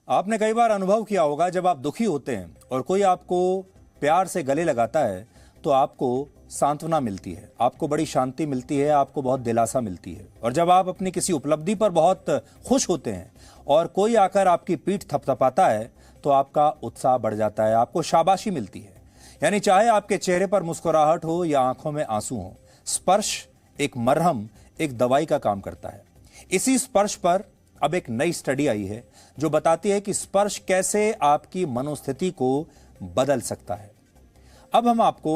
आपने कई बार अनुभव किया होगा जब आप दुखी होते हैं और कोई आपको प्यार से गले लगाता है तो आपको सांत्वना मिलती है, आपको बड़ी शांति मिलती है, आपको बहुत दिलासा मिलती है। और जब आप अपनी किसी उपलब्धि पर बहुत खुश होते हैं और कोई आकर आपकी पीठ थपथपाता है तो आपका उत्साह बढ़ जाता है, आपको शाबाशी मिलती है। यानी चाहे आपके चेहरे पर मुस्कुराहट हो या आंखों में आंसू हो, स्पर्श एक मरहम, एक दवाई का काम करता है। इसी स्पर्श पर अब एक नई स्टडी आई है जो बताती है कि स्पर्श कैसे आपकी मनोस्थिति को बदल सकता है। अब हम आपको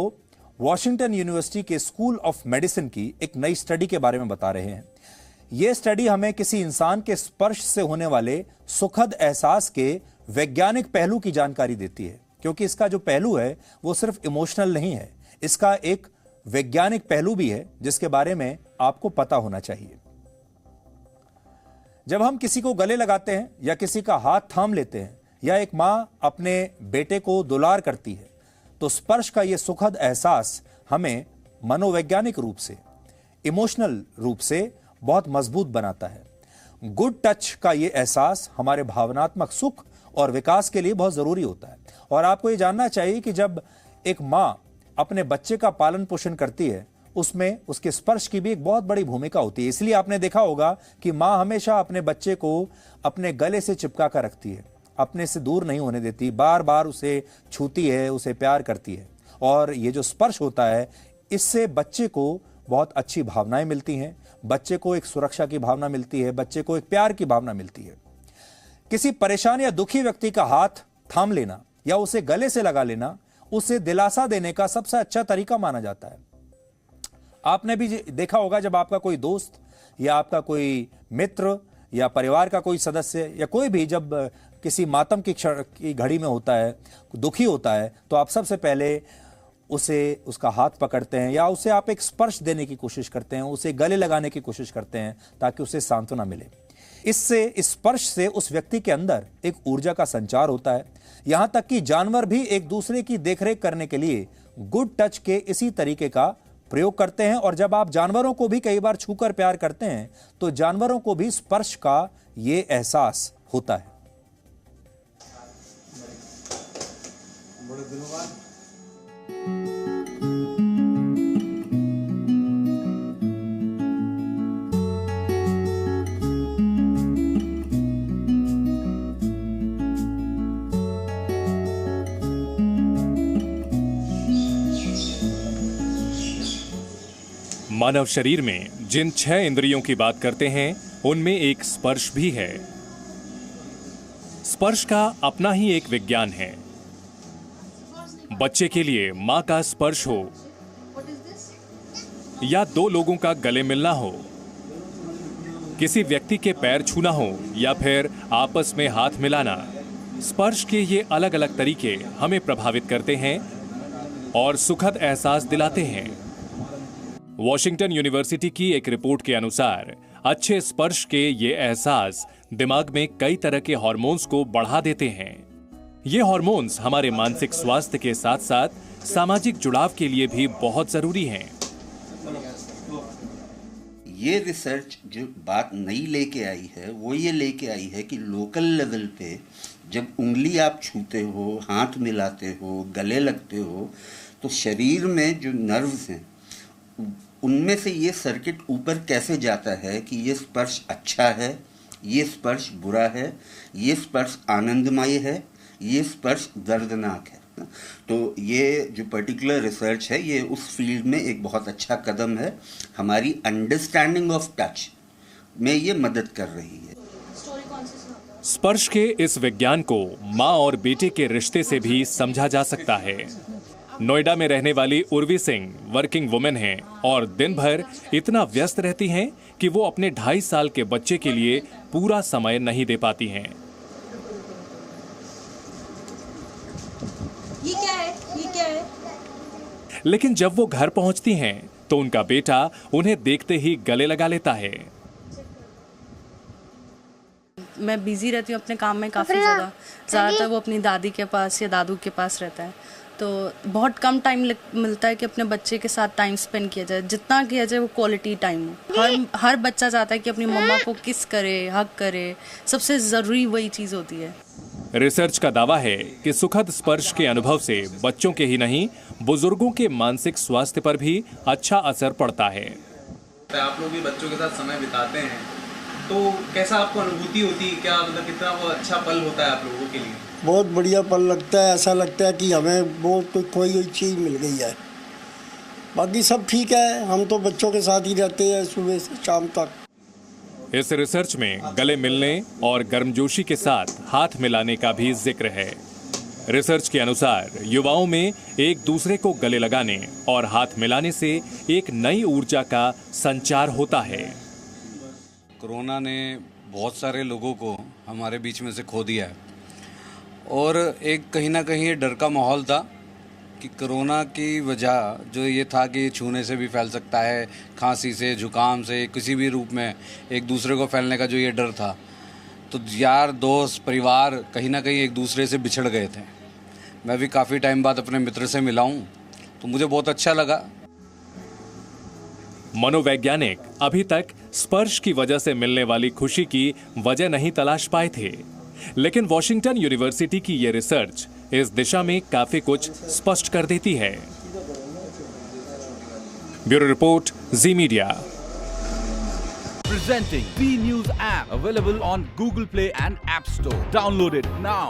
वॉशिंगटन यूनिवर्सिटी के स्कूल ऑफ मेडिसिन की एक नई स्टडी के बारे में बता रहे हैं। यह स्टडी हमें किसी इंसान के स्पर्श से होने वाले सुखद एहसास के वैज्ञानिक पहलू की जानकारी देती है, क्योंकि इसका जो पहलू है वो सिर्फ इमोशनल नहीं है, इसका एक वैज्ञानिक पहलू भी है जिसके बारे में आपको पता होना चाहिए। जब हम किसी को गले लगाते हैं या किसी का हाथ थाम लेते हैं या एक मां अपने बेटे को दुलार करती है तो स्पर्श का यह सुखद एहसास हमें मनोवैज्ञानिक रूप से, इमोशनल रूप से बहुत मजबूत बनाता है। गुड टच का यह एहसास हमारे भावनात्मक सुख और विकास के लिए बहुत जरूरी होता है। और आपको यह जानना चाहिए कि जब एक मां अपने बच्चे का पालन पोषण करती है उसमें उसके स्पर्श की भी एक बहुत बड़ी भूमिका होती है। इसलिए आपने देखा होगा कि मां हमेशा अपने बच्चे को अपने गले से चिपका कर रखती है, अपने से दूर नहीं होने देती, बार बार उसे छूती है, उसे प्यार करती है। और ये जो स्पर्श होता है इससे बच्चे को बहुत अच्छी भावनाएं मिलती हैं, बच्चे को एक सुरक्षा की भावना मिलती है, बच्चे को एक प्यार की भावना मिलती है। किसी परेशान या दुखी व्यक्ति का हाथ थाम लेना या उसे गले से लगा लेना उसे दिलासा देने का सबसे अच्छा तरीका माना जाता है। आपने भी देखा होगा जब आपका कोई दोस्त या आपका कोई मित्र या परिवार का कोई सदस्य या कोई भी जब किसी मातम की घड़ी में होता है, दुखी होता है, तो आप सबसे पहले उसे उसका हाथ पकड़ते हैं या उसे आप एक स्पर्श देने की कोशिश करते हैं, उसे गले लगाने की कोशिश करते हैं ताकि उसे सांत्वना मिले। इससे, इस स्पर्श से उस व्यक्ति के अंदर एक ऊर्जा का संचार होता है। यहां तक कि जानवर भी एक दूसरे की देखरेख करने के लिए गुड टच के इसी तरीके का प्रयोग करते हैं। और जब आप जानवरों को भी कई बार छूकर प्यार करते हैं तो जानवरों को भी स्पर्श का यह एहसास होता है। मानव शरीर में जिन 6 इंद्रियों की बात करते हैं उनमें एक स्पर्श भी है। स्पर्श का अपना ही एक विज्ञान है। बच्चे के लिए मां का स्पर्श हो या 2 लोगों का गले मिलना हो, किसी व्यक्ति के पैर छूना हो या फिर आपस में हाथ मिलाना, स्पर्श के ये अलग अलग तरीके हमें प्रभावित करते हैं और सुखद एहसास दिलाते हैं। वॉशिंगटन यूनिवर्सिटी की एक रिपोर्ट के अनुसार अच्छे स्पर्श के ये एहसास दिमाग में कई तरह के हार्मोन्स को बढ़ा देते हैं। ये हार्मोन्स हमारे मानसिक स्वास्थ्य के साथ साथ सामाजिक जुड़ाव के लिए भी बहुत जरूरी हैं। ये रिसर्च जो बात नई लेके आई है वो ये लेके आई है कि लोकल लेवल पे जब उंगली आप छूते हो, हाथ मिलाते हो, गले लगते हो, तो शरीर में जो नर्व्स हैं उनमें से ये सर्किट ऊपर कैसे जाता है कि ये स्पर्श अच्छा है, ये स्पर्श बुरा है, ये स्पर्श आनंदमय है, ये स्पर्श दर्दनाक है। तो ये जो पर्टिकुलर रिसर्च है ये उस फील्ड में एक बहुत अच्छा कदम है। हमारी अंडरस्टैंडिंग ऑफ टच में ये मदद कर रही है। स्पर्श के इस विज्ञान को माँ और बेटे के रिश्ते से भी समझा जा सकता है। नोएडा में रहने वाली उर्वी सिंह वर्किंग वुमेन हैं और दिन भर इतना व्यस्त रहती हैं कि वो अपने 2.5 साल के बच्चे के लिए पूरा समय नहीं दे पाती हैं। ये क्या है? ये क्या है? लेकिन जब वो घर पहुंचती हैं तो उनका बेटा उन्हें देखते ही गले लगा लेता है। मैं बिजी रहती हूँ अपने काम में काफ़ी ज़्यादातर वो अपनी दादी के पास या दादू के पास रहता है। तो बहुत कम टाइम मिलता है कि अपने बच्चे के साथ टाइम स्पेंड किया जाए, जितना किया जाए वो क्वालिटी टाइम हो। हर बच्चा चाहता है कि अपनी मम्मा को किस करे, हक करे, सबसे ज़रूरी वही चीज़ होती है। रिसर्च का दावा है कि सुखद स्पर्श के अनुभव से बच्चों के ही नहीं बुजुर्गों के मानसिक स्वास्थ्य पर भी अच्छा असर पड़ता है। आप लोग भी बच्चों के साथ समय बिताते हैं तो कैसा आपको अनुभूति होती है, क्या मतलब कितना वो अच्छा पल होता है आप लोगों के लिए? बहुत बढ़िया पल लगता है, ऐसा लगता है कि हमें वो कोई चीज़ मिल गई है। बाकी सब ठीक है, हम तो बच्चों के साथ ही रहते हैं सुबह से शाम तक। इस रिसर्च में गले मिलने और गर्मजोशी के साथ हाथ मिलाने का भी जिक्र है। रिसर्च के अनुसार युवाओं में एक दूसरे को गले लगाने और हाथ मिलाने से एक नई ऊर्जा का संचार होता है। कोरोना ने बहुत सारे लोगों को हमारे बीच में से खो दिया है और एक कहीं ना कहीं डर का माहौल था कि कोरोना की वजह जो ये था कि छूने से भी फैल सकता है, खांसी से, जुकाम से, किसी भी रूप में एक दूसरे को फैलने का जो ये डर था, तो यार दोस्त परिवार कहीं ना कहीं एक दूसरे से बिछड़ गए थे। मैं भी काफ़ी टाइम बाद अपने मित्र से मिला हूँ तो मुझे बहुत अच्छा लगा। मनोवैज्ञानिक अभी तक स्पर्श की वजह से मिलने वाली खुशी की वजह नहीं तलाश पाए थे, लेकिन वॉशिंगटन यूनिवर्सिटी की ये रिसर्च इस दिशा में काफी कुछ स्पष्ट कर देती है। Bureau report, ji media. Presenting B News app available on Google Play and App Store. Download it now.